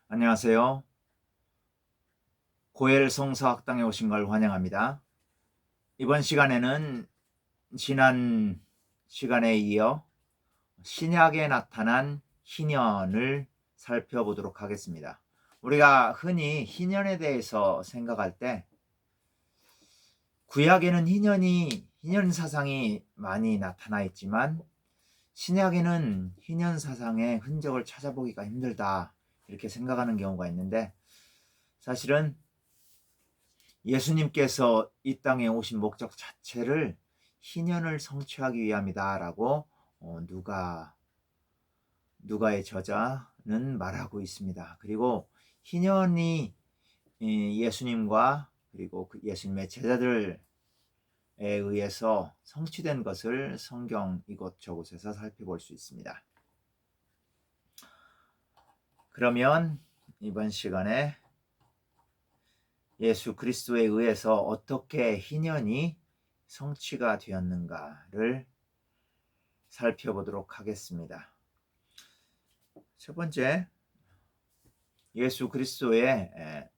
안녕하세요. 고엘 성서학당에 오신 걸 환영합니다. 이번 시간에는 지난 시간에 이어 신약에 나타난 희년을 살펴보도록 하겠습니다. 우리가 흔히 희년에 대해서 생각할 때 구약에는 희년 사상이 많이 나타나 있지만 신약에는 희년 사상의 흔적을 찾아보기가 힘들다 이렇게 생각하는 경우가 있는데, 사실은 예수님께서 이 땅에 오신 목적 자체를 희년을 성취하기 위함이다라고 누가의 저자는 말하고 있습니다. 그리고 희년이 예수님과 그리고 그 예수님의 제자들에 의해서 성취된 것을 성경 이곳저곳에서 살펴볼 수 있습니다. 그러면 이번 시간에 예수 그리스도에 의해서 어떻게 희년이 성취가 되었는가를 살펴보도록 하겠습니다. 첫 번째, 예수 그리스도의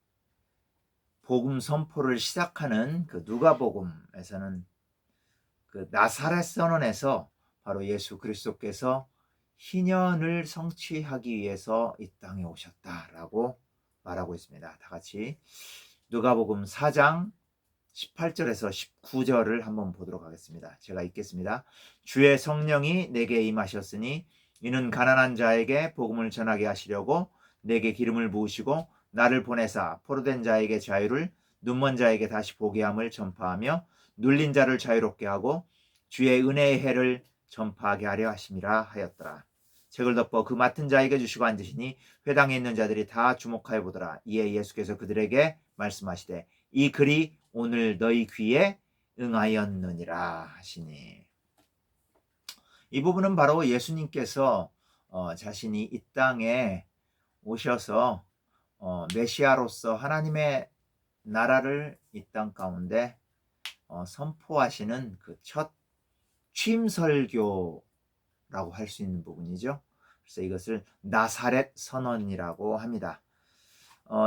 복음 선포를 시작하는 그 누가복음에서는 그 나사렛 선언에서 바로 예수 그리스도께서 희년을 성취하기 위해서 이 땅에 오셨다라고 말하고 있습니다. 다 같이 누가복음 4장 18절에서 19절을 한번 보도록 하겠습니다. 제가 읽겠습니다. 주의 성령이 내게 임하셨으니 이는 가난한 자에게 복음을 전하게 하시려고 내게 기름을 부으시고 나를 보내사 포로된 자에게 자유를, 눈먼 자에게 다시 보게 함을 전파하며 눌린 자를 자유롭게 하고 주의 은혜의 해를 전파하게 하려 하심이라 하였더라. 책을 덮어 그 맡은 자에게 주시고 앉으시니 회당에 있는 자들이 다 주목하여 보더라. 이에 예수께서 그들에게 말씀하시되 이 글이 오늘 너희 귀에 응하였느니라 하시니, 이 부분은 바로 예수님께서 자신이 이 땅에 오셔서 메시아로서 하나님의 나라를 이 땅 가운데 선포하시는 그 첫 취임설교라고 할 수 있는 부분이죠. 그래서 이것을 나사렛 선언이라고 합니다.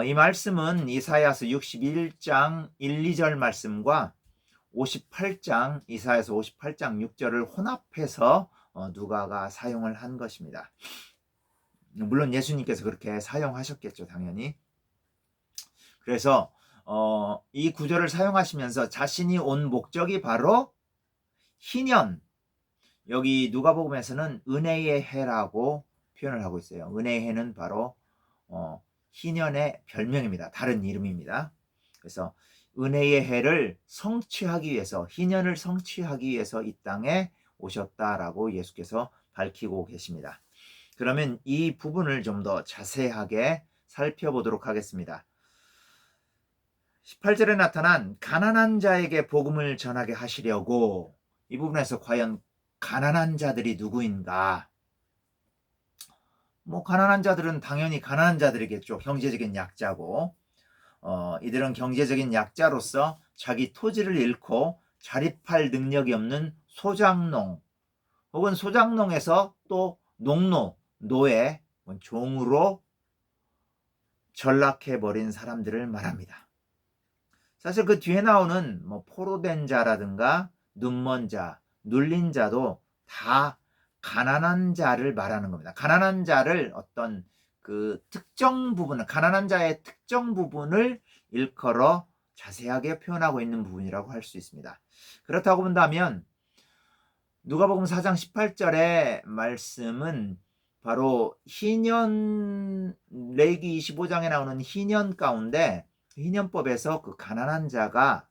이 말씀은 이사야서 61장 1, 2절 말씀과 58장 이사야서 58장 6절을 혼합해서 누가가 사용을 한 것입니다. 물론 예수님께서 그렇게 사용하셨겠죠, 당연히. 그래서 이 구절을 사용하시면서 자신이 온 목적이 바로 희년, 여기 누가복음에서는 은혜의 해라고 표현을 하고 있어요. 은혜의 해는 바로 희년의 별명입니다. 다른 이름입니다. 그래서 은혜의 해를 성취하기 위해서, 희년을 성취하기 위해서 이 땅에 오셨다라고 예수께서 밝히고 계십니다. 그러면 이 부분을 좀 더 자세하게 살펴보도록 하겠습니다. 18절에 나타난 가난한 자에게 복음을 전하게 하시려고, 이 부분에서 과연 가난한 자들이 누구인가? 가난한 자들은 당연히 가난한 자들이겠죠. 경제적인 약자고, 이들은 경제적인 약자로서 자기 토지를 잃고 자립할 능력이 없는 소작농, 혹은 소작농에서 또 농노, 노예, 종으로 전락해버린 사람들을 말합니다. 사실 그 뒤에 나오는 포로된 자라든가 눈먼 자, 눌린 자도 다 가난한 자를 말하는 겁니다. 가난한 자를 어떤 그 특정 부분을, 가난한 자의 특정 부분을 일컬어 자세하게 표현하고 있는 부분이라고 할 수 있습니다. 그렇다고 본다면 누가복음 4장 18절의 말씀은 바로 희년, 레위기 25장에 나오는 희년 가운데, 희년법에서 그 가난한 자가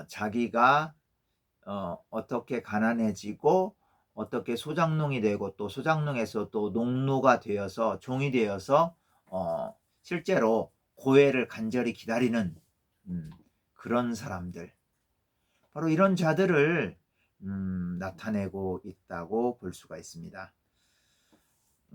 자기가 어떻게 가난해지고 어떻게 소작농이 되고 또 소작농에서 또 농노가 되어서 종이 되어서 실제로 고해를 간절히 기다리는 그런 사람들, 바로 이런 자들을 나타내고 있다고 볼 수가 있습니다.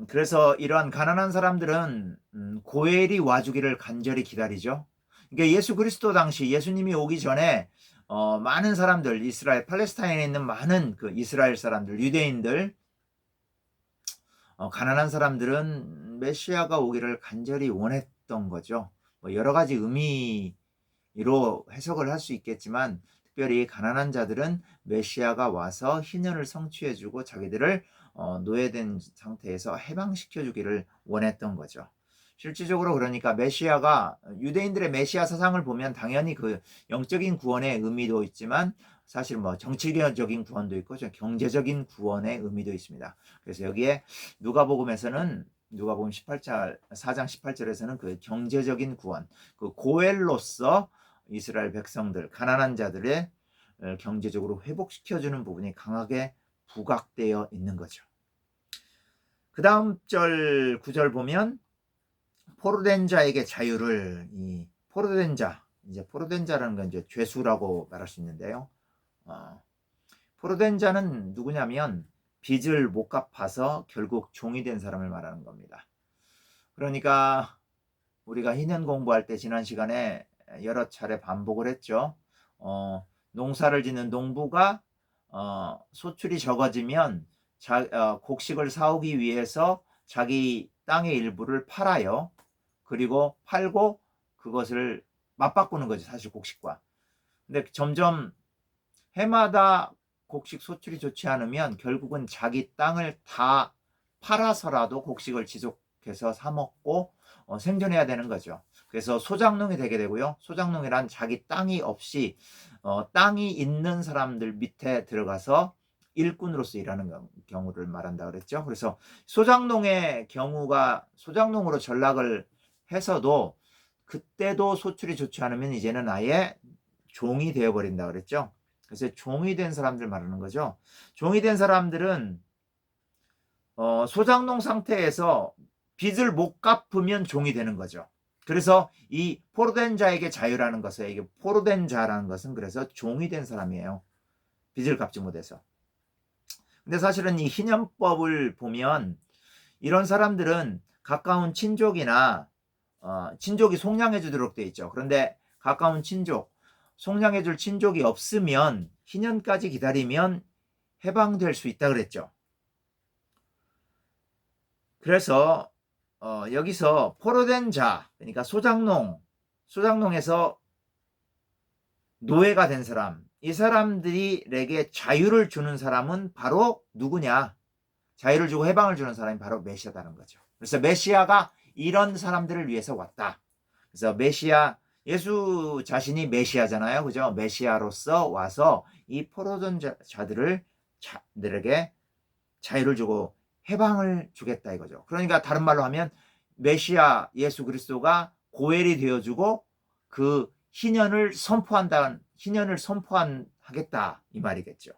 그래서 이러한 가난한 사람들은 고엘이 와주기를 간절히 기다리죠. 그러니까 예수 그리스도 당시, 예수님이 오기 전에 많은 사람들, 이스라엘, 팔레스타인에 있는 많은 그 이스라엘 사람들, 유대인들, 가난한 사람들은 메시아가 오기를 간절히 원했던 거죠. 뭐 여러 가지 의미로 해석을 할 수 있겠지만 특별히 가난한 자들은 메시아가 와서 희년을 성취해 주고 자기들을 노예된 상태에서 해방시켜 주기를 원했던 거죠. 실질적으로 그러니까 메시아가 유대인들의 메시아 사상을 보면 당연히 그 영적인 구원의 의미도 있지만 사실 뭐 정치적인 구원도 있고 경제적인 구원의 의미도 있습니다. 그래서 여기에 누가복음에서는 누가복음 18절 4장 18절에서는 그 경제적인 구원, 그 고엘로서 이스라엘 백성들, 가난한 자들의 경제적으로 회복시켜주는 부분이 강하게 부각되어 있는 거죠. 그 다음 절 9절 보면 포로된 자에게 자유를, 이 포로된 자, 이제 포로된 자라는 건 이제 죄수라고 말할 수 있는데요. 포로된 자는 누구냐면 빚을 못 갚아서 결국 종이 된 사람을 말하는 겁니다. 그러니까 우리가 희년 공부할 때 지난 시간에 여러 차례 반복을 했죠. 농사를 짓는 농부가 소출이 적어지면 곡식을 사오기 위해서 자기 땅의 일부를 팔아요. 그리고 팔고 그것을 맞바꾸는 거죠. 사실 곡식과. 근데 점점 해마다 곡식 소출이 좋지 않으면 결국은 자기 땅을 다 팔아서라도 곡식을 지속해서 사 먹고 생존해야 되는 거죠. 그래서 소작농이 되게 되고요. 소작농이란 자기 땅이 없이 땅이 있는 사람들 밑에 들어가서 일꾼으로서 일하는 경우를 말한다 그랬죠. 그래서 소작농의 경우가 소작농으로 전락을 해서도 그때도 소출이 좋지 않으면 이제는 아예 종이 되어버린다 그랬죠. 그래서 종이 된 사람들 말하는 거죠. 종이 된 사람들은 소작농 상태에서 빚을 못 갚으면 종이 되는 거죠. 그래서 이 포로된 자에게 자유라는 것은, 이게 포로된 자라는 것은 그래서 종이 된 사람이에요. 빚을 갚지 못해서. 근데 사실은 이 희년법을 보면 이런 사람들은 가까운 친족이나 친족이 속량해 주도록 돼 있죠. 그런데 가까운 친족, 속량해 줄 친족이 없으면 희년까지 기다리면 해방될 수 있다 그랬죠. 그래서 여기서 포로된 자, 그러니까 소작농에서 노예가 된 사람, 이 사람들에게 자유를 주는 사람은 바로 누구냐? 자유를 주고 해방을 주는 사람이 바로 메시아다는 거죠. 그래서 메시아가 이런 사람들을 위해서 왔다. 그래서 메시아, 예수 자신이 메시아잖아요. 그죠? 메시아로서 와서 이 포로된 자들에게 자유를 주고 해방을 주겠다 이거죠. 그러니까 다른 말로 하면 메시아 예수 그리스도가 고엘이 되어주고 그 희년을 선포하겠다 이 말이겠죠.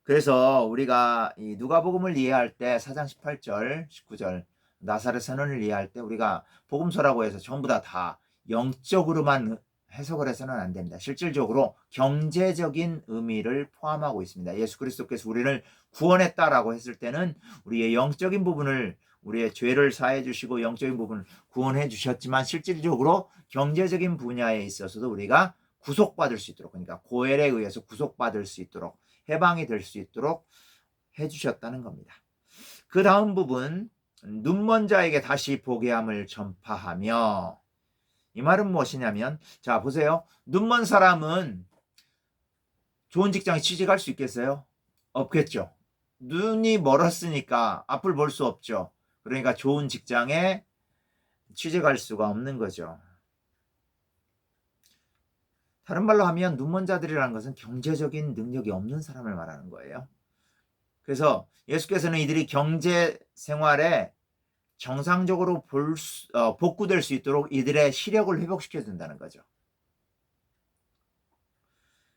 그래서 우리가 이 누가복음을 이해할 때 4장 18절, 19절 나사렛 선언을 이해할 때 우리가 복음서라고 해서 전부 다 영적으로만 해석을 해서는 안 됩니다. 실질적으로 경제적인 의미를 포함하고 있습니다. 예수 그리스도께서 우리를 구원했다라고 했을 때는 우리의 영적인 부분을, 우리의 죄를 사해 주시고 영적인 부분을 구원해 주셨지만 실질적으로 경제적인 분야에 있어서도 우리가 구속받을 수 있도록, 그러니까 고엘에 의해서 구속받을 수 있도록, 해방이 될 수 있도록 해주셨다는 겁니다. 그 다음 부분, 눈먼 자에게 다시 보게 함을 전파하며, 이 말은 무엇이냐면, 자 보세요. 눈먼 사람은 좋은 직장에 취직할 수 있겠어요? 없겠죠. 눈이 멀었으니까 앞을 볼 수 없죠. 그러니까 좋은 직장에 취직할 수가 없는 거죠. 다른 말로 하면 눈먼 자들이라는 것은 경제적인 능력이 없는 사람을 말하는 거예요. 그래서 예수께서는 이들이 경제 생활에 정상적으로 복구될 수 있도록 이들의 시력을 회복시켜 준다는 거죠.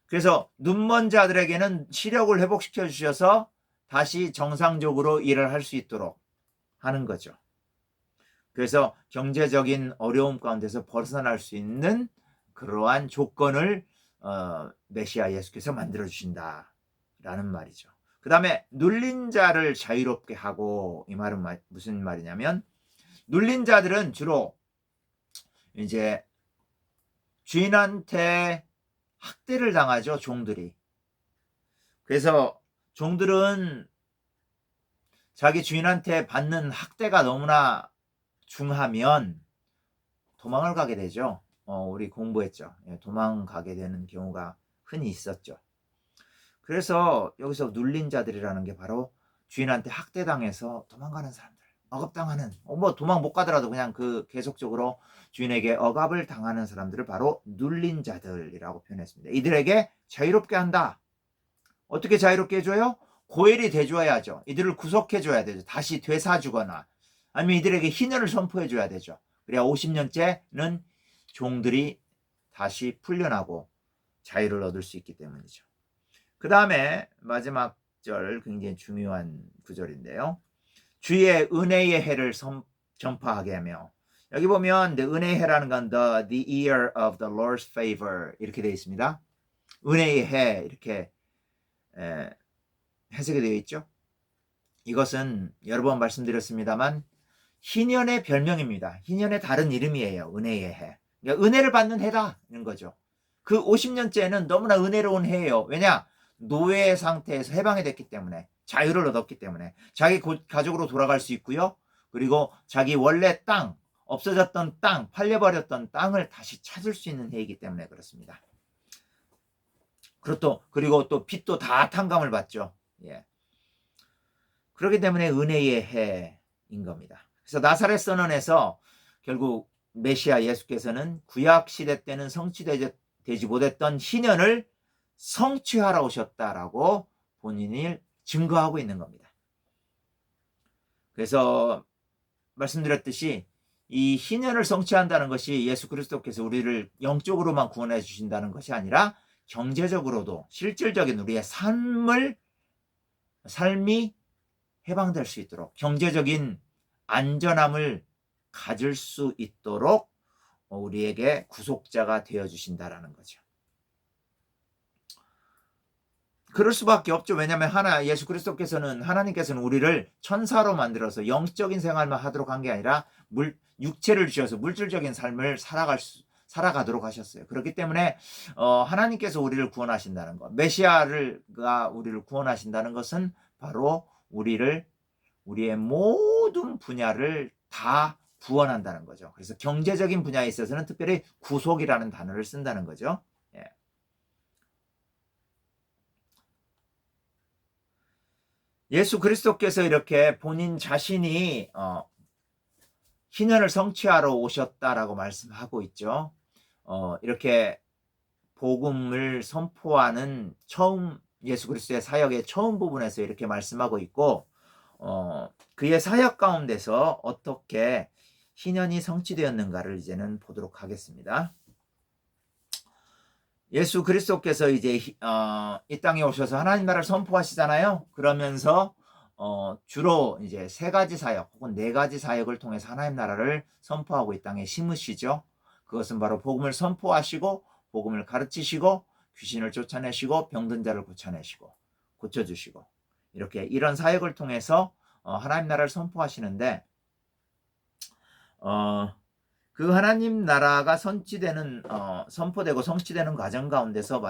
그래서 눈먼 자들에게는 시력을 회복시켜 주셔서 다시 정상적으로 일을 할 수 있도록 하는 거죠. 그래서 경제적인 어려움 가운데서 벗어날 수 있는 그러한 조건을 메시아 예수께서 만들어 주신다라는 말이죠. 그 다음에 눌린 자를 자유롭게 하고, 이 말은 무슨 말이냐면, 눌린 자들은 주로 이제 주인한테 학대를 당하죠, 종들이. 그래서 종들은 자기 주인한테 받는 학대가 너무나 중하면 도망을 가게 되죠. 우리 공부했죠. 예, 도망가게 되는 경우가 흔히 있었죠. 그래서 여기서 눌린 자들이라는 게 바로 주인한테 학대당해서 도망가는 사람들, 억압당하는, 뭐 도망 못 가더라도 그냥 계속적으로 주인에게 억압을 당하는 사람들을 바로 눌린 자들이라고 표현했습니다. 이들에게 자유롭게 한다. 어떻게 자유롭게 해줘요? 고엘이 돼줘야죠. 이들을 구속해줘야 되죠. 다시 되사주거나 아니면 이들에게 희년을 선포해줘야 되죠. 그래야 50년째는 종들이 다시 풀려나고 자유를 얻을 수 있기 때문이죠. 그 다음에 마지막 절 굉장히 중요한 구절인데요. 주의 은혜의 해를 전파하게 하며, 여기 보면 은혜의 해라는 건 the year of the Lord's favor 이렇게 되어 있습니다. 은혜의 해 이렇게 해석이 되어 있죠. 이것은 여러 번 말씀드렸습니다만 희년의 별명입니다. 희년의 다른 이름이에요. 은혜의 해. 그러니까 은혜를 받는 해다는 거죠. 그 50년째는 너무나 은혜로운 해예요. 왜냐? 노예 상태에서 해방이 됐기 때문에, 자유를 얻었기 때문에 자기 가족으로 돌아갈 수 있고요. 그리고 자기 원래 땅, 없어졌던 땅, 팔려버렸던 땅을 다시 찾을 수 있는 해이기 때문에 그렇습니다. 그리고 또 빚도 다 탕감을 받죠. 예. 그렇기 때문에 은혜의 해인 겁니다. 그래서 나사렛 선언에서 결국 메시아 예수께서는 구약 시대 때는 성취되지 못했던 희년을 성취하러 오셨다라고 본인이 증거하고 있는 겁니다. 그래서 말씀드렸듯이 이 희년을 성취한다는 것이 예수 그리스도께서 우리를 영적으로만 구원해 주신다는 것이 아니라 경제적으로도 실질적인 우리의 삶이 해방될 수 있도록, 경제적인 안전함을 가질 수 있도록 우리에게 구속자가 되어주신다라는 거죠. 그럴 수밖에 없죠. 왜냐하면 예수 그리스도께서는, 하나님께서는 우리를 천사로 만들어서 영적인 생활만 하도록 한 게 아니라 육체를 주셔서 물질적인 삶을 살아가도록 하셨어요. 그렇기 때문에 하나님께서 우리를 구원하신다는 것, 메시아가 우리를 구원하신다는 것은 바로 우리의 모든 분야를 다 구원한다는 거죠. 그래서 경제적인 분야에 있어서는 특별히 구속이라는 단어를 쓴다는 거죠. 예. 예수 그리스도께서 이렇게 본인 자신이 희년을 성취하러 오셨다라고 말씀하고 있죠. 이렇게 복음을 선포하는 예수 그리스도의 사역의 처음 부분에서 이렇게 말씀하고 있고, 그의 사역 가운데서 어떻게 희년이 성취되었는가를 이제는 보도록 하겠습니다. 예수 그리스도께서 이제 이 땅에 오셔서 하나님 나라를 선포하시잖아요. 그러면서 주로 이제 3가지 사역 혹은 4가지 사역을 통해서 하나님 나라를 선포하고 이 땅에 심으시죠. 그것은 바로 복음을 선포하시고, 복음을 가르치시고, 귀신을 쫓아내시고, 병든 자를 고쳐주시고, 이런 사역을 통해서 하나님 나라를 선포하시는데, 그 하나님 나라가 선포되고 성취되는 과정 가운데서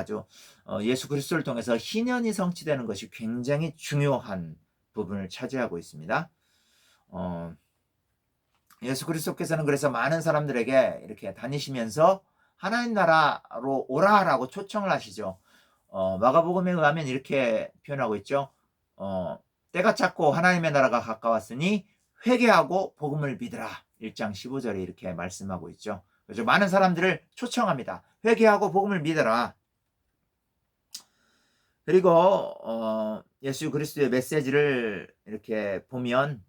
예수 그리스도를 통해서 희년이 성취되는 것이 굉장히 중요한 부분을 차지하고 있습니다. 예수 그리스도께서는 그래서 많은 사람들에게 이렇게 다니시면서 하나님 나라로 오라라고 초청을 하시죠. 마가복음에 의하면 이렇게 표현하고 있죠. 때가 찼고 하나님의 나라가 가까웠으니 회개하고 복음을 믿으라. 1장 15절에 이렇게 말씀하고 있죠. 그래서 많은 사람들을 초청합니다. 회개하고 복음을 믿으라. 그리고 예수 그리스도의 메시지를 이렇게 보면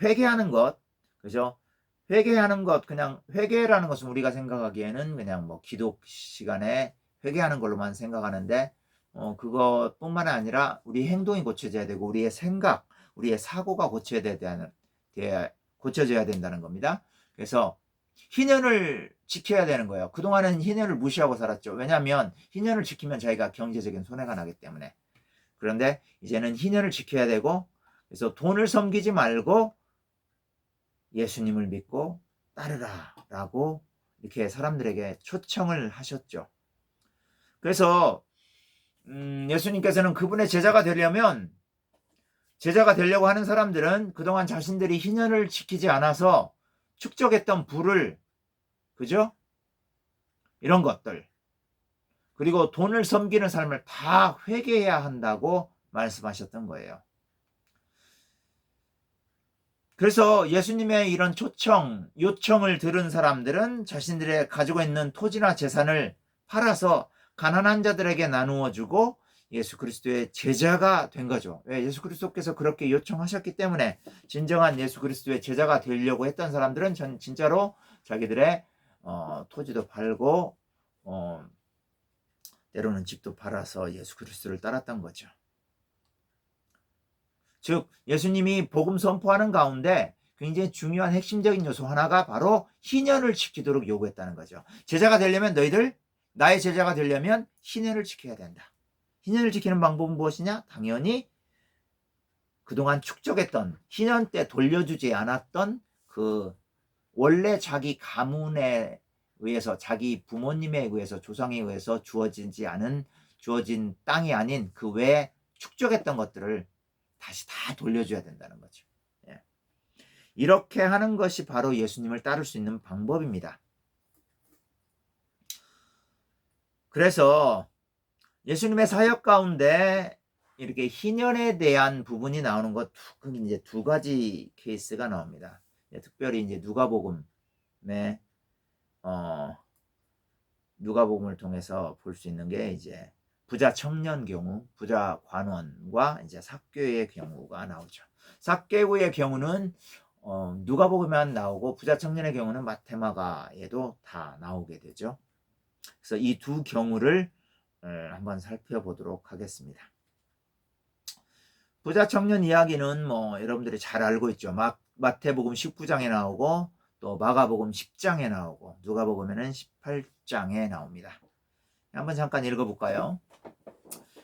회개하는 것, 그죠? 회개하는 것, 그냥 회개라는 것은 우리가 생각하기에는 그냥 뭐 기도 시간에 회개하는 걸로만 생각하는데, 그것뿐만 아니라 우리 행동이 고쳐져야 되고, 우리의 생각, 우리의 사고가 고쳐져야 된다는 겁니다. 그래서 희년을 지켜야 되는 거예요. 그동안은 희년을 무시하고 살았죠. 왜냐하면 희년을 지키면 자기가 경제적인 손해가 나기 때문에. 그런데 이제는 희년을 지켜야 되고, 그래서 돈을 섬기지 말고 예수님을 믿고 따르라 라고 이렇게 사람들에게 초청을 하셨죠. 그래서 예수님께서는 그분의 제자가 되려면 제자가 되려고 하는 사람들은 그동안 자신들이 희년을 지키지 않아서 축적했던 부를, 그죠? 이런 것들, 그리고 돈을 섬기는 삶을 다 회개해야 한다고 말씀하셨던 거예요. 그래서 예수님의 이런 요청을 들은 사람들은 자신들의 가지고 있는 토지나 재산을 팔아서 가난한 자들에게 나누어 주고 예수 그리스도의 제자가 된 거죠. 왜? 예수 그리스도께서 그렇게 요청하셨기 때문에. 진정한 예수 그리스도의 제자가 되려고 했던 사람들은 진짜로 자기들의 토지도 팔고 때로는 집도 팔아서 예수 그리스도를 따랐던 거죠. 즉 예수님이 복음 선포하는 가운데 굉장히 중요한 핵심적인 요소 하나가 바로 희년을 지키도록 요구했다는 거죠. 제자가 되려면 너희들, 나의 제자가 되려면 희년을 지켜야 된다. 희년을 지키는 방법은 무엇이냐? 당연히 그동안 축적했던, 희년 때 돌려주지 않았던 그 원래 자기 가문에 의해서, 자기 부모님에 의해서, 조상에 의해서 주어진 땅이 아닌 그 외에 축적했던 것들을 다시 다 돌려줘야 된다는 거죠. 예. 이렇게 하는 것이 바로 예수님을 따를 수 있는 방법입니다. 그래서 예수님의 사역 가운데 이렇게 희년에 대한 부분이 나오는 것, 이제 두 가지 케이스가 나옵니다. 특별히 이제 누가복음에 누가복음을 통해서 볼 수 있는 게 이제 부자 청년 경우, 부자 관원과 이제 삭개의 경우가 나오죠. 삭개의 경우는 누가복음에만 나오고 부자 청년의 경우는 마태마가에도 다 나오게 되죠. 그래서 이 두 경우를 한번 살펴보도록 하겠습니다. 부자 청년 이야기는 여러분들이 잘 알고 있죠. 마태복음 19장에 나오고 또 마가복음 10장에 나오고 누가복음에는 18장에 나옵니다. 한번 잠깐 읽어볼까요?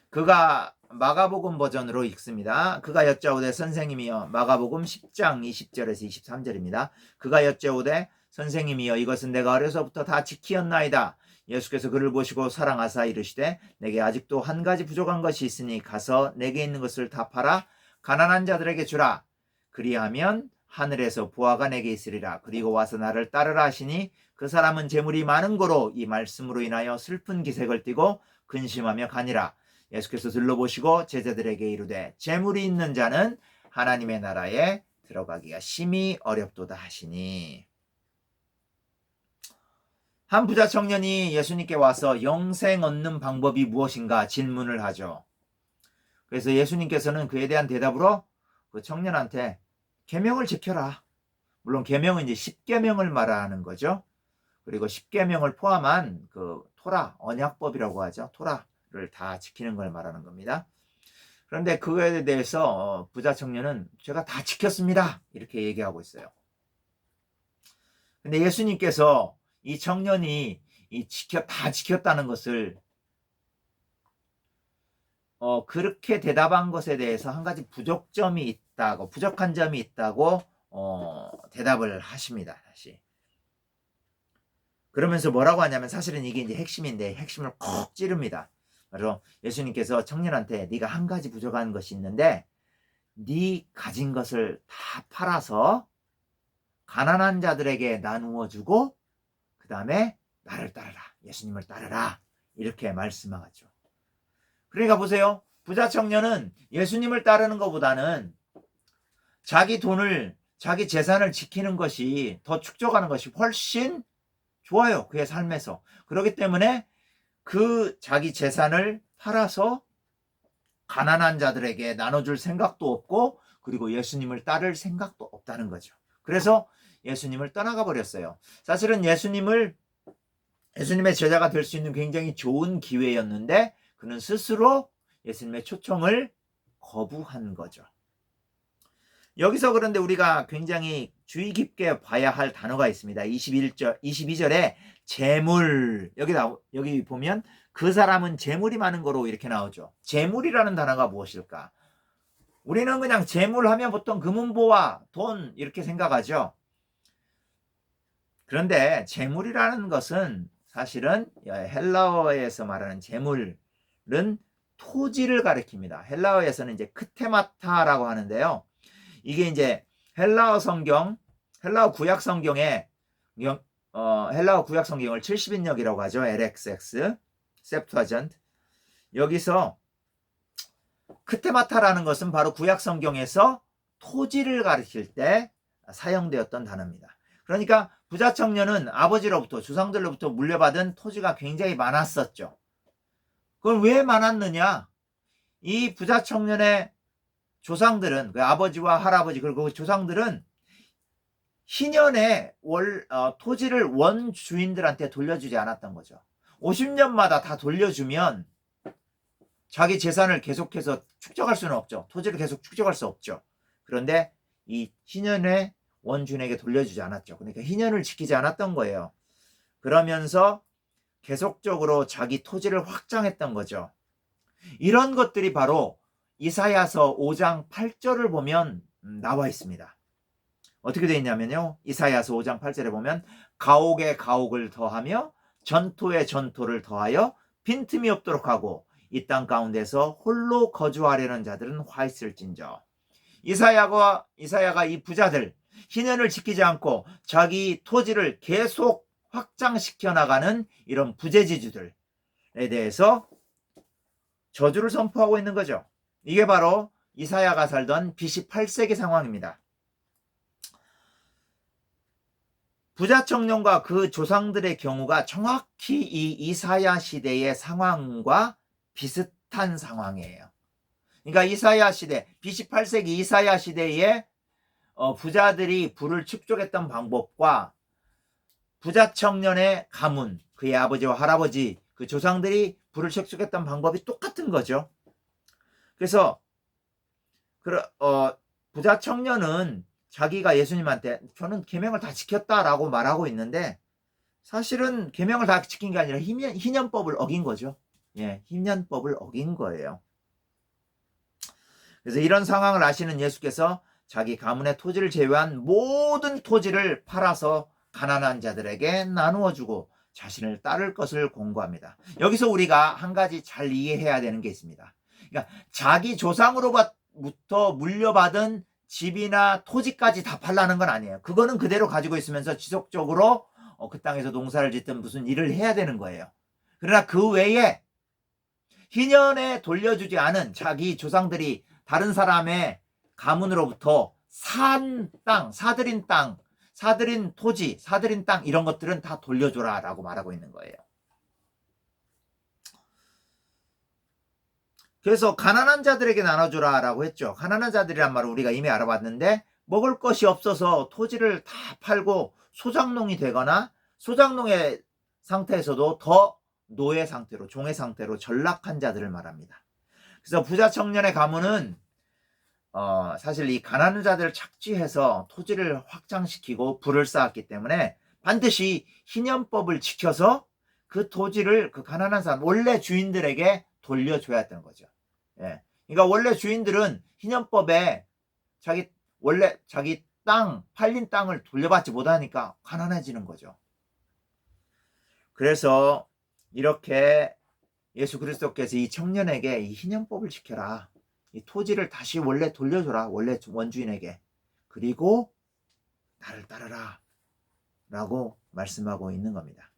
그가 마가복음 버전으로 읽습니다. 그가 여짜오되 선생님이여, 마가복음 10장 20절에서 23절입니다. 그가 여짜오되 선생님이여, 이것은 내가 어려서부터 다 지키었나이다. 예수께서 그를 보시고 사랑하사 이르시되 내게 아직도 한 가지 부족한 것이 있으니 가서 내게 있는 것을 다 팔아 가난한 자들에게 주라. 그리하면 하늘에서 보화가 내게 있으리라. 그리고 와서 나를 따르라 하시니 그 사람은 재물이 많은 고로 이 말씀으로 인하여 슬픈 기색을 띠고 근심하며 가니라. 예수께서 둘러보시고 제자들에게 이르되 재물이 있는 자는 하나님의 나라에 들어가기가 심히 어렵도다 하시니. 한 부자 청년이 예수님께 와서 영생 얻는 방법이 무엇인가 질문을 하죠. 그래서 예수님께서는 그에 대한 대답으로 그 청년한테 계명을 지켜라. 물론 계명은 이제 10계명을 말하는 거죠. 그리고 10계명을 포함한 그 토라, 언약법이라고 하죠. 토라를 다 지키는 걸 말하는 겁니다. 그런데 그거에 대해서 부자 청년은 제가 다 지켰습니다. 이렇게 얘기하고 있어요. 근데 예수님께서 이 청년이 다 지켰다는 것을 그렇게 대답한 것에 대해서 한 가지 부족한 점이 있다고 대답을 하십니다. 다시. 그러면서 뭐라고 하냐면, 사실은 이게 이제 핵심인데 핵심을 콕 찌릅니다. 바로 예수님께서 청년한테 네가 한 가지 부족한 것이 있는데 네 가진 것을 다 팔아서 가난한 자들에게 나누어 주고 그 다음에 나를 따르라, 예수님을 따르라, 이렇게 말씀하죠. 그러니까 보세요. 부자 청년은 예수님을 따르는 것보다는 자기 돈을, 자기 재산을 지키는 것이, 더 축적하는 것이 훨씬 좋아요. 그의 삶에서. 그렇기 때문에 그 자기 재산을 팔아서 가난한 자들에게 나눠줄 생각도 없고, 그리고 예수님을 따를 생각도 없다는 거죠. 그래서 예수님을 떠나가 버렸어요. 사실은 예수님의 제자가 될 수 있는 굉장히 좋은 기회였는데 그는 스스로 예수님의 초청을 거부한 거죠. 여기서 그런데 우리가 굉장히 주의 깊게 봐야 할 단어가 있습니다. 22절에 재물, 여기 보면 그 사람은 재물이 많은 거로 이렇게 나오죠. 재물이라는 단어가 무엇일까? 우리는 그냥 재물하면 보통 금은보화, 돈 이렇게 생각하죠. 그런데 재물이라는 것은 사실은 헬라어에서 말하는 재물은 토지를 가리킵니다. 헬라어에서는 이제 크테마타라고 하는데요. 이게 이제 헬라어 구약 성경에 헬라어 구약 성경을 70인역이라고 하죠. LXX, septuagint. 여기서 크테마타라는 것은 바로 구약 성경에서 토지를 가리킬 때 사용되었던 단어입니다. 그러니까 부자 청년은 아버지로부터 조상들로부터 물려받은 토지가 굉장히 많았었죠. 그건 왜 많았느냐? 이 부자 청년의 조상들은, 그 아버지와 할아버지 그리고 그 조상들은 희년에 토지를 원주인들한테 돌려주지 않았던 거죠. 50년마다 다 돌려주면 자기 재산을 계속해서 축적할 수는 없죠. 토지를 계속 축적할 수 없죠. 그런데 이 희년에 원주인에게 돌려주지 않았죠. 그러니까 희년을 지키지 않았던 거예요. 그러면서 계속적으로 자기 토지를 확장했던 거죠. 이런 것들이 바로 이사야서 5장 8절을 보면 나와 있습니다. 어떻게 되어 있냐면요. 이사야서 5장 8절에 보면 가옥에 가옥을 더하며 전토에 전토를 더하여 빈틈이 없도록 하고 이 땅 가운데서 홀로 거주하려는 자들은 화 있을진저. 이사야가 이 부자들 희년을 지키지 않고 자기 토지를 계속 확장시켜 나가는 이런 부재지주들에 대해서 저주를 선포하고 있는 거죠. 이게 바로 이사야가 살던 BC 8세기 상황입니다. 부자 청년과 그 조상들의 경우가 정확히 이 이사야 시대의 상황과 비슷한 상황이에요. 그러니까 이사야 시대, BC 8세기 이사야 시대에 부자들이 부를 축적했던 방법과 부자 청년의 가문, 그의 아버지와 할아버지, 그 조상들이 부를 축적했던 방법이 똑같은 거죠. 그래서 부자 청년은 자기가 예수님한테 저는 계명을 다 지켰다라고 말하고 있는데 사실은 계명을 다 지킨 게 아니라 희년법을 어긴 거죠. 예, 희년법을 어긴 거예요. 그래서 이런 상황을 아시는 예수께서 자기 가문의 토지를 제외한 모든 토지를 팔아서 가난한 자들에게 나누어 주고 자신을 따를 것을 공고합니다. 여기서 우리가 한 가지 잘 이해해야 되는 게 있습니다. 그러니까 자기 조상으로부터 물려받은 집이나 토지까지 다 팔라는 건 아니에요. 그거는 그대로 가지고 있으면서 지속적으로 그 땅에서 농사를 짓든 무슨 일을 해야 되는 거예요. 그러나 그 외에 희년에 돌려주지 않은 자기 조상들이 다른 사람의 가문으로부터 산 땅, 사들인 땅, 사들인 토지, 사들인 땅 이런 것들은 다 돌려줘라 라고 말하고 있는 거예요. 그래서 가난한 자들에게 나눠주라 라고 했죠. 가난한 자들이란 말을 우리가 이미 알아봤는데 먹을 것이 없어서 토지를 다 팔고 소작농이 되거나 소작농의 상태에서도 더 노예 상태로, 종의 상태로 전락한 자들을 말합니다. 그래서 부자 청년의 가문은 사실 이 가난한 자들을 착취해서 토지를 확장시키고 부를 쌓았기 때문에 반드시 희년법을 지켜서 그 토지를 그 가난한 사람, 원래 주인들에게 돌려줘야 했던 거죠. 예. 그러니까 원래 주인들은 희년법에 자기 땅, 팔린 땅을 돌려받지 못하니까 가난해지는 거죠. 그래서 이렇게 예수 그리스도께서 이 청년에게 이 희년법을 지켜라. 이 토지를 다시 원래 돌려줘라. 원래 원주인에게. 그리고 나를 따르라. 라고 말씀하고 있는 겁니다.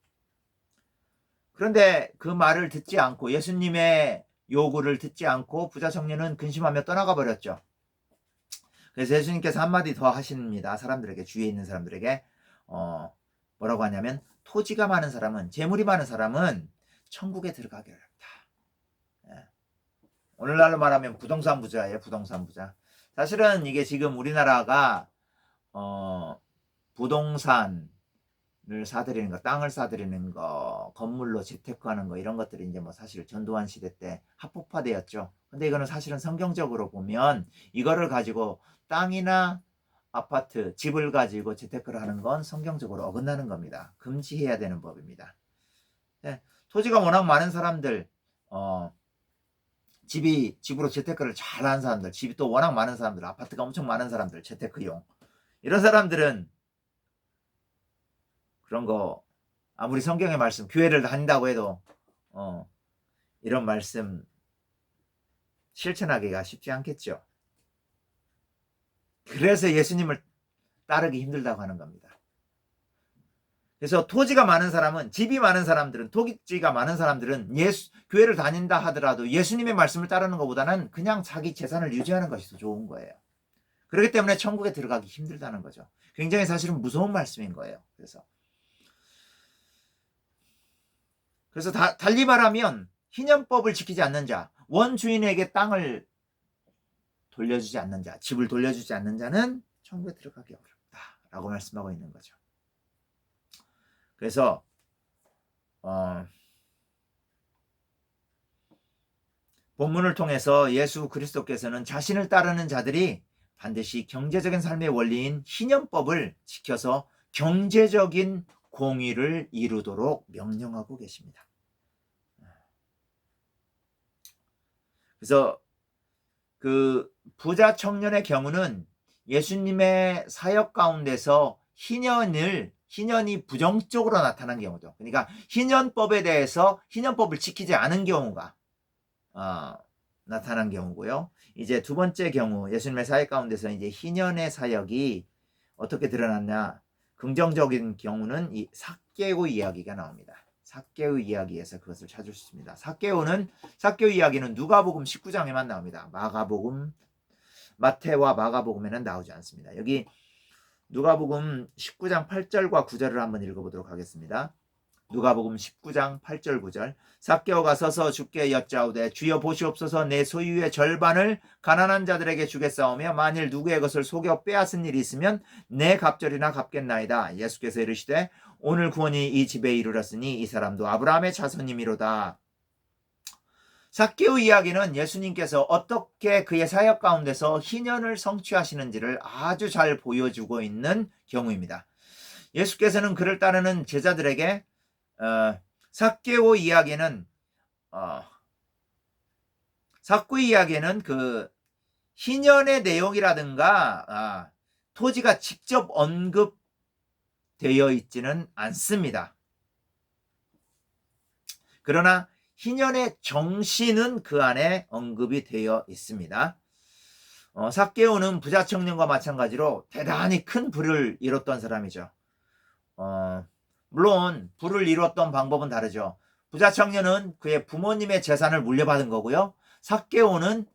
그런데 그 말을 듣지 않고 예수님의 요구를 듣지 않고 부자 청년은 근심하며 떠나가 버렸죠. 그래서 예수님께서 한마디 더 하십니다. 사람들에게, 주위에 있는 사람들에게 뭐라고 하냐면 토지가 많은 사람은, 재물이 많은 사람은 천국에 들어가기 어렵다. 예. 오늘날로 말하면 부동산 부자예요. 부동산 부자. 사실은 이게 지금 우리나라가 부동산을 사들이는 거, 땅을 사들이는 거, 건물로 재테크하는 거 이런 것들이 이제 뭐 사실 전두환 시대 때 합법화되었죠. 근데 이거는 사실은 성경적으로 보면 이거를 가지고 땅이나 아파트, 집을 가지고 재테크를 하는 건 성경적으로 어긋나는 겁니다. 금지해야 되는 법입니다. 네, 토지가 워낙 많은 사람들, 집으로 재테크를 잘하는 사람들, 집이 또 워낙 많은 사람들, 아파트가 엄청 많은 사람들, 재테크용. 이런 사람들은 그런 거 아무리 성경의 말씀, 교회를 다닌다고 해도 이런 말씀 실천하기가 쉽지 않겠죠. 그래서 예수님을 따르기 힘들다고 하는 겁니다. 그래서 토지가 많은 사람은, 집이 많은 사람들은, 토지가 많은 사람들은 교회를 다닌다 하더라도 예수님의 말씀을 따르는 것보다는 그냥 자기 재산을 유지하는 것이 더 좋은 거예요. 그렇기 때문에 천국에 들어가기 힘들다는 거죠. 굉장히 사실은 무서운 말씀인 거예요. 그래서 달리 말하면 희년법을 지키지 않는 자, 원주인에게 땅을 돌려주지 않는 자, 집을 돌려주지 않는 자는 천국에 들어가기 어렵다라고 말씀하고 있는 거죠. 그래서 본문을 통해서 예수 그리스도께서는 자신을 따르는 자들이 반드시 경제적인 삶의 원리인 희년법을 지켜서 경제적인 공의를 이루도록 명령하고 계십니다. 그래서 그 부자 청년의 경우는 예수님의 사역 가운데서 희년이 부정적으로 나타난 경우죠. 그러니까 희년법을 지키지 않은 경우가 나타난 경우고요. 이제 두 번째 경우, 예수님의 사역 가운데서 이제 희년의 사역이 어떻게 드러났냐? 긍정적인 경우는 이 삭개오 이야기가 나옵니다. 삭개오 이야기에서 그것을 찾을 수 있습니다. 삭개오 이야기는 누가복음 19장에만 나옵니다. 마태와 마가복음에는 나오지 않습니다. 여기 누가복음 19장 8절과 9절을 한번 읽어보도록 하겠습니다. 누가복음 19장 8절 9절. 삭개오가 서서 주께 여짜오되 주여 보시옵소서, 내 소유의 절반을 가난한 자들에게 주겠사오며 만일 누구의 것을 속여 빼앗은 일이 있으면 내 갑절이나 갚겠나이다. 예수께서 이르시되 오늘 구원이 이 집에 이르렀으니 이 사람도 아브라함의 자손이미로다. 삭개오 이야기는 예수님께서 어떻게 그의 사역 가운데서 희년을 성취하시는지를 아주 잘 보여주고 있는 경우입니다. 예수께서는 그를 따르는 제자들에게 삭개오 이야기는 그 희년의 내용이라든가 토지가 직접 언급되어 있지는 않습니다. 그러나 희년의 정신은 그 안에 언급이 되어 있습니다. 삭개오는 부자 청년과 마찬가지로 대단히 큰 부를 이뤘던 사람이죠. 물론 부를 이뤘던 방법은 다르죠. 부자 청년은 그의 부모님의 재산을 물려받은 거고요. 삭개오는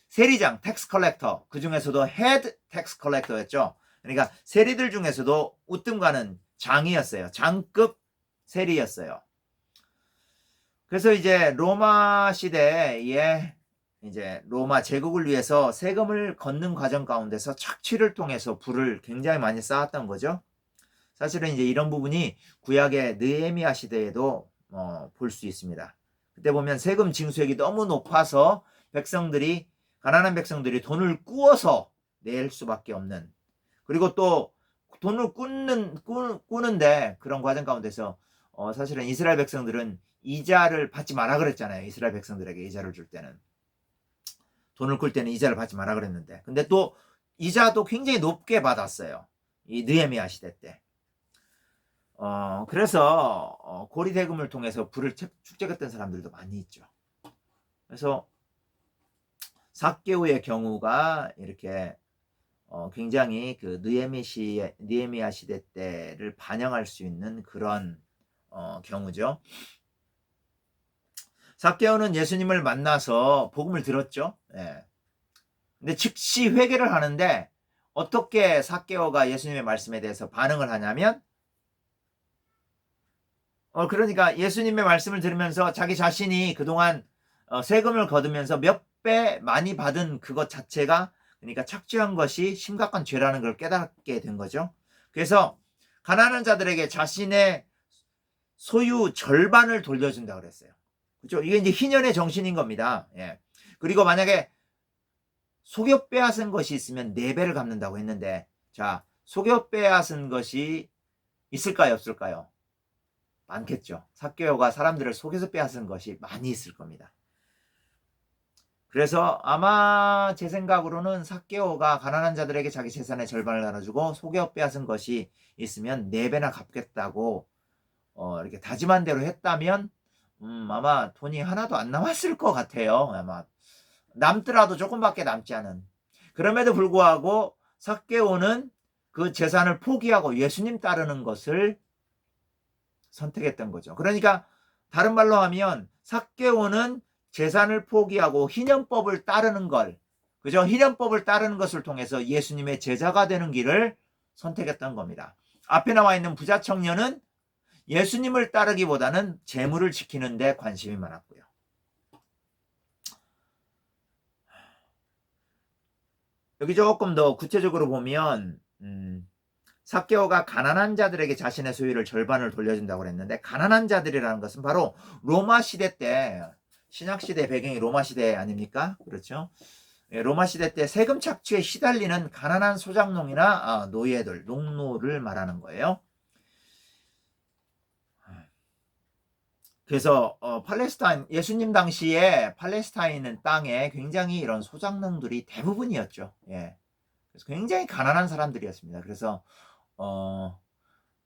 세리장, 텍스 컬렉터, 그 중에서도 헤드 텍스 컬렉터였죠. 그러니까 세리들 중에서도 우뜸 가는 장이었어요. 장급 세리였어요. 그래서 이제 로마 시대에 이제 로마 제국을 위해서 세금을 걷는 과정 가운데서 착취를 통해서 부를 굉장히 많이 쌓았던 거죠. 사실은 이제 이런 부분이 구약의 느헤미야 시대에도 볼 수 있습니다. 그때 보면 세금 징수액이 너무 높아서 가난한 백성들이 돈을 꾸어서 낼 수밖에 없는, 그리고 또 돈을 꾸는데 그런 과정 가운데서 사실은 이스라엘 백성들은 이자를 받지 마라 그랬잖아요. 이스라엘 백성들에게 이자를 줄 때는, 돈을 꿀 때는 이자를 받지 마라 그랬는데, 근데 또 이자도 굉장히 높게 받았어요. 이 느헤미야 시대 때. 그래서 고리 대금을 통해서 부를 축적했던 사람들도 많이 있죠. 그래서 삭개오의 경우가 이렇게 굉장히 그 느헤미야 시대 때를 반영할 수 있는 그런 경우죠. 삭개오는 예수님을 만나서 복음을 들었죠. 예. 근데 즉시 회개를 하는데 어떻게 삭개오가 예수님의 말씀에 대해서 반응을 하냐면 그러니까 예수님의 말씀을 들으면서 자기 자신이 그동안 세금을 거두면서 몇 배 많이 받은 그것 자체가, 그러니까 착취한 것이 심각한 죄라는 걸 깨닫게 된 거죠. 그래서 가난한 자들에게 자신의 소유 절반을 돌려준다고 그랬어요. 그렇죠? 이게 이제 희년의 정신인 겁니다. 예. 그리고 만약에 속여 빼앗은 것이 있으면 4배를 갚는다고 했는데, 자, 속여 빼앗은 것이 있을까요, 없을까요? 많겠죠. 삭개오가 사람들을 속여서 빼앗은 것이 많이 있을 겁니다. 그래서 아마 제 생각으로는 삭개오가 가난한 자들에게 자기 재산의 절반을 나눠주고 속여 빼앗은 것이 있으면 4배나 갚겠다고 이렇게 다짐한 대로 했다면 아마 돈이 하나도 안 남았을 것 같아요. 아마 남더라도 조금밖에 남지 않은. 그럼에도 불구하고 삭개오는 그 재산을 포기하고 예수님 따르는 것을 선택했던 거죠. 그러니까 다른 말로 하면 삭개오는 재산을 포기하고 희년법을 따르는 걸, 그죠? 희년법을 따르는 것을 통해서 예수님의 제자가 되는 길을 선택했던 겁니다. 앞에 나와 있는 부자 청년은 예수님을 따르기보다는 재물을 지키는 데 관심이 많았고요. 여기 조금 더 구체적으로 보면 삭개오가 가난한 자들에게 자신의 소유를 절반을 돌려준다고 그랬는데, 가난한 자들이라는 것은 바로 로마 시대 때, 신약 시대 배경이 로마 시대 아닙니까? 그렇죠? 로마 시대 때 세금 착취에 시달리는 가난한 소작농이나 노예들, 농노를 말하는 거예요. 그래서 팔레스타인, 예수님 당시에 팔레스타인 땅에 굉장히 이런 소작농들이 대부분이었죠. 예. 그래서 굉장히 가난한 사람들이었습니다. 그래서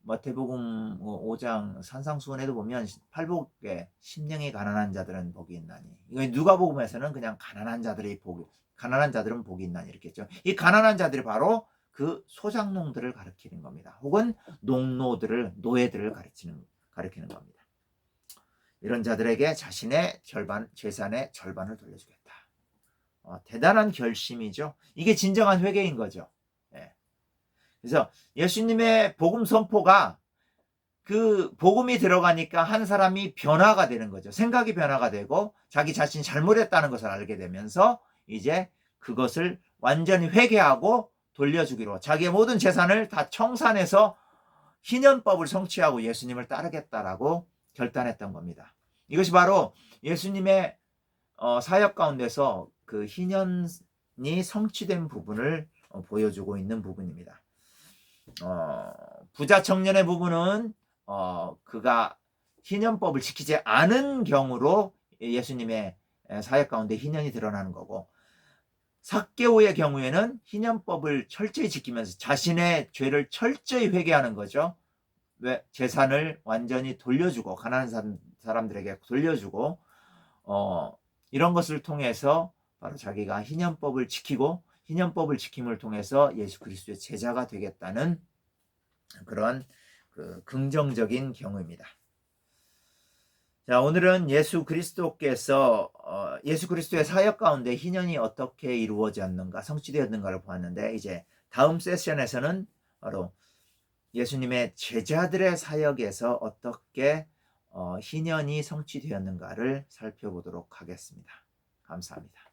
마태복음 5장 산상수훈에도 보면 팔복에 심령이 가난한 자들은 복이 있나니, 이거 누가복음에서는 그냥 가난한 자들은 복이 있나니 이렇게 했죠. 이 가난한 자들이 바로 그 소작농들을 가리키는 겁니다. 혹은 노예들을 가리키는 겁니다. 이런 자들에게 자신의 재산의 절반을 돌려주겠다. 대단한 결심이죠. 이게 진정한 회개인 거죠. 예. 그래서 예수님의 복음 선포가, 그 복음이 들어가니까 한 사람이 변화가 되는 거죠. 생각이 변화가 되고 자기 자신이 잘못했다는 것을 알게 되면서 이제 그것을 완전히 회개하고 돌려주기로, 자기의 모든 재산을 다 청산해서 희년법을 성취하고 예수님을 따르겠다라고 결단했던 겁니다. 이것이 바로 예수님의 사역 가운데서 그 희년이 성취된 부분을 보여주고 있는 부분입니다. 부자 청년의 부분은 그가 희년법을 지키지 않은 경우로 예수님의 사역 가운데 희년이 드러나는 거고, 삭개오의 경우에는 희년법을 철저히 지키면서 자신의 죄를 철저히 회개하는 거죠. 왜? 재산을 완전히 돌려주고, 가난한 사람들에게 돌려주고, 이런 것을 통해서 바로 자기가 희년법을 지키고, 희년법을 지킴을 통해서 예수 그리스도의 제자가 되겠다는 그런 그 긍정적인 경우입니다. 자, 오늘은 예수 그리스도의 사역 가운데 희년이 어떻게 이루어졌는가, 성취되었는가를 보았는데, 이제 다음 세션에서는 바로 예수님의 제자들의 사역에서 어떻게 희년이 성취되었는가를 살펴보도록 하겠습니다. 감사합니다.